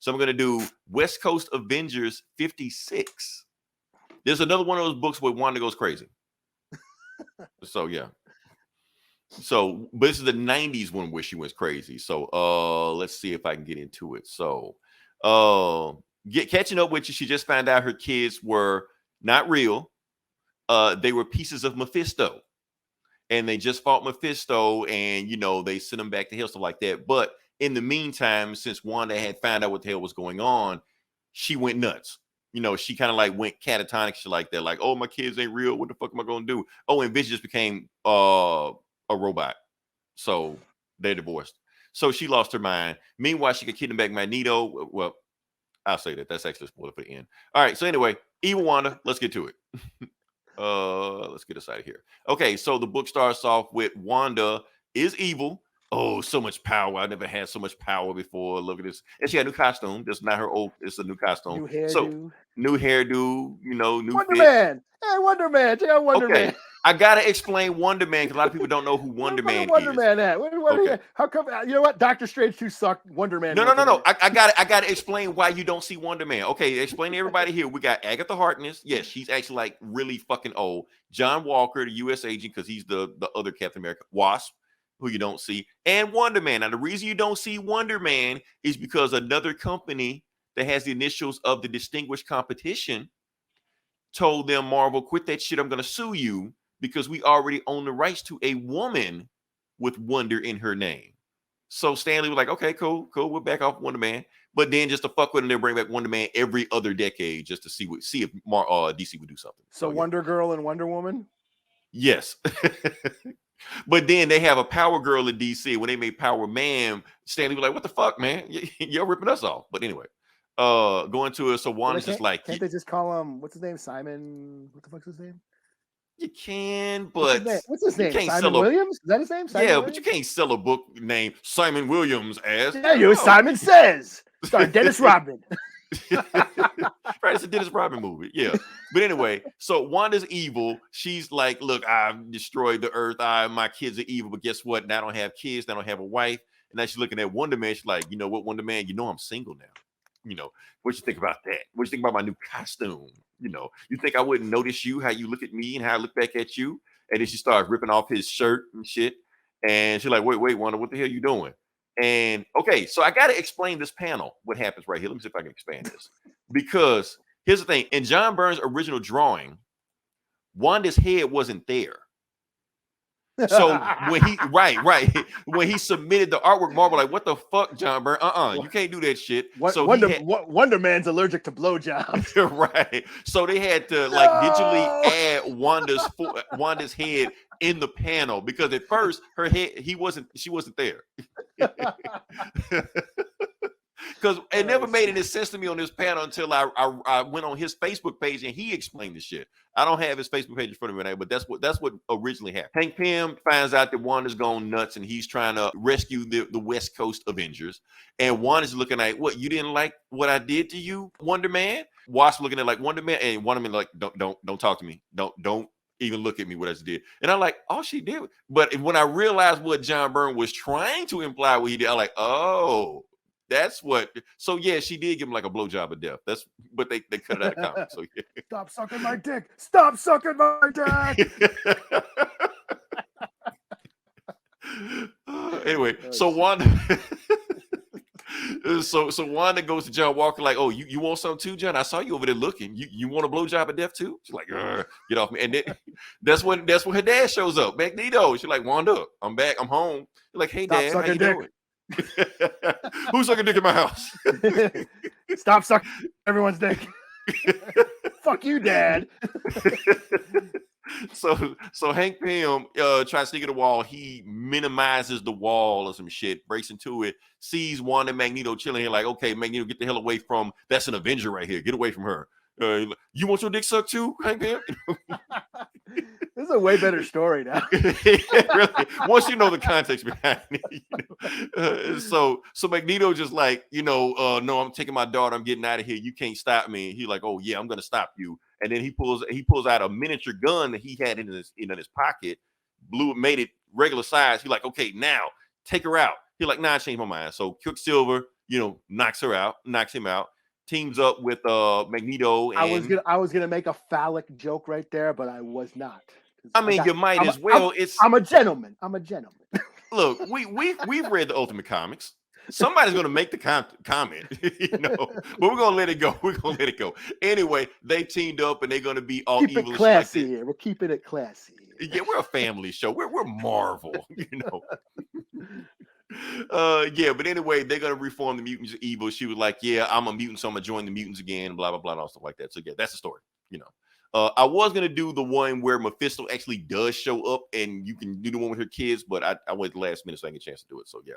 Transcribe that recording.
So I'm going to do West Coast Avengers 56. There's another one of those books where Wanda goes crazy. So yeah. So, but this is the 90s one where she went crazy. So let's see if I can get into it. So catching up with you, she just found out her kids were not real. They were pieces of Mephisto. And they just fought Mephisto, and they sent him back to hell, stuff like that. But in the meantime, since Wanda had found out what the hell was going on, she went nuts. She kind of like went catatonic, shit like that. Like, oh, my kids ain't real. What the fuck am I gonna do? Oh, and Vision just became a robot. So they're divorced. So she lost her mind. Meanwhile, she could kidnap back Magneto. Well, I'll say that. That's actually a spoiler for the end. All right. So anyway, Evil Wanda, let's get to it. Let's get us out of here. Okay, so the book starts off with Wanda is evil. Oh, so much power. I never had so much power before. Look at this. And she had a new costume. That's not her old, it's a new costume. New hairdo. So new hairdo, new Wonder fit. Man. Hey, Wonder Man. Check out Wonder Man. I gotta explain Wonder Man because a lot of people don't know who Wonder Man Wonder is. Man at? Okay. How come? You know what? Doctor Strange 2 sucked. Wonder Man. No. I gotta explain why you don't see Wonder Man. Okay, explain to everybody here. We got Agatha Harkness. Yes, she's actually like really fucking old. John Walker, the U.S. agent, because he's the other Captain America. Wasp, who you don't see, and Wonder Man. Now the reason you don't see Wonder Man is because another company that has the initials of the Distinguished Competition told them, Marvel, quit that shit. I'm gonna sue you. Because we already own the rights to a woman with Wonder in her name. So Stanley was like, okay, cool. We'll back off Wonder Man. But then just to fuck with him, they'll bring back Wonder Man every other decade just to see if DC would do something. So Wonder Girl and Wonder Woman? Yes. But then they have a Power Girl in DC. When they made Power Man, Stanley was like, what the fuck, man? You're ripping us off. But anyway, going to it. So Wanda's just like... Can't they just call him, what's his name? Simon? What the fuck's his name? You can, but what's his name? Simon Williams? Is that his name? Simon Williams? But you can't sell a book named Simon Williams as. Yeah, Simon Says. Starring Dennis Rodman. Right, it's a Dennis Rodman movie. Yeah. But anyway, so Wanda's evil. She's like, look, I've destroyed the earth. My kids are evil, but guess what? Now I don't have kids. Now I don't have a wife. And now she's looking at Wonder Man. She's like, you know what, Wonder Man? I'm single now. What you think about that? What you think about my new costume? You think I wouldn't notice you, how you look at me and how I look back at you? And then she starts ripping off his shirt and shit. And she's like, wait, Wanda, what the hell are you doing? And okay, so I got to explain this panel, what happens right here. Let me see if I can expand this. Because here's the thing. In John Byrne's original drawing, Wanda's head wasn't there. So when he when he submitted the artwork, Marvel like, what the fuck, John Byrne? You can't do that shit. Wonder Man's allergic to blowjobs. Right. So they had to like digitally add Wanda's head in the panel because at first her head she wasn't there. Because it never made any sense to me on this panel until I went on his Facebook page and he explained the shit. I don't have his Facebook page in front of me now, but that's what originally happened. Hank Pym finds out that Wanda's gone nuts and he's trying to rescue the West Coast Avengers. And Wanda's looking at, what, you didn't like what I did to you, Wonder Man? Wasp looking at like Wonder Man, and Wonder Man like, don't talk to me. Don't even look at me what I did. And I'm like, oh, she did. But when I realized what John Byrne was trying to imply what he did, I'm like, oh, that's what. So yeah, she did give him like a blowjob of death. But they cut it out of comic. So yeah. Stop sucking my dick. Stop sucking my dick. Anyway, so Wanda. So Wanda goes to John Walker like, oh, you want something too, John? I saw you over there looking. You want a blowjob of death too? She's like, get off me. And then that's when her dad shows up, Magneto. She's like, Wanda, I'm back. I'm home. You're like, hey, Dad, how you doing? Who's sucking dick in my house? Stop sucking everyone's dick. Fuck you, Dad. So Hank Pym tries to sneak at the wall. He minimizes the wall or some shit, breaks into it, sees Wanda and Magneto chilling here, like, okay, Magneto, get the hell away from, that's an Avenger right here. Get away from her. You want your dick sucked too, Hank Pym? This is a way better story now. Yeah, really. Once you know the context behind it. So Magneto just like, no, I'm taking my daughter. I'm getting out of here. You can't stop me. He's like, oh yeah, I'm gonna stop you. And then he pulls out a miniature gun that he had in his pocket, made it regular size. He's like, okay, now take her out. He's like, nah, I changed my mind. So Quicksilver knocks him out, teams up with Magneto, and I was gonna make a phallic joke right there, but I was not. I mean, you might as well. I'm a gentleman. I'm a gentleman. Look, we've read the Ultimate Comics. Somebody's gonna make the comment, but we're gonna let it go. We're gonna let it go. Anyway, they teamed up and they're gonna be all Keep evil. it classy here. We're keeping it classy. Yeah, we're a family show. We're Marvel, but anyway, they're gonna reform the mutants evil. She was like, yeah, I'm a mutant, so I'm gonna join the mutants again, blah blah blah, and all stuff like that. So yeah, that's the story. I was gonna do the one where Mephisto actually does show up and you can do the one with her kids, but I went the last minute so I didn't get a chance to do it. So yeah.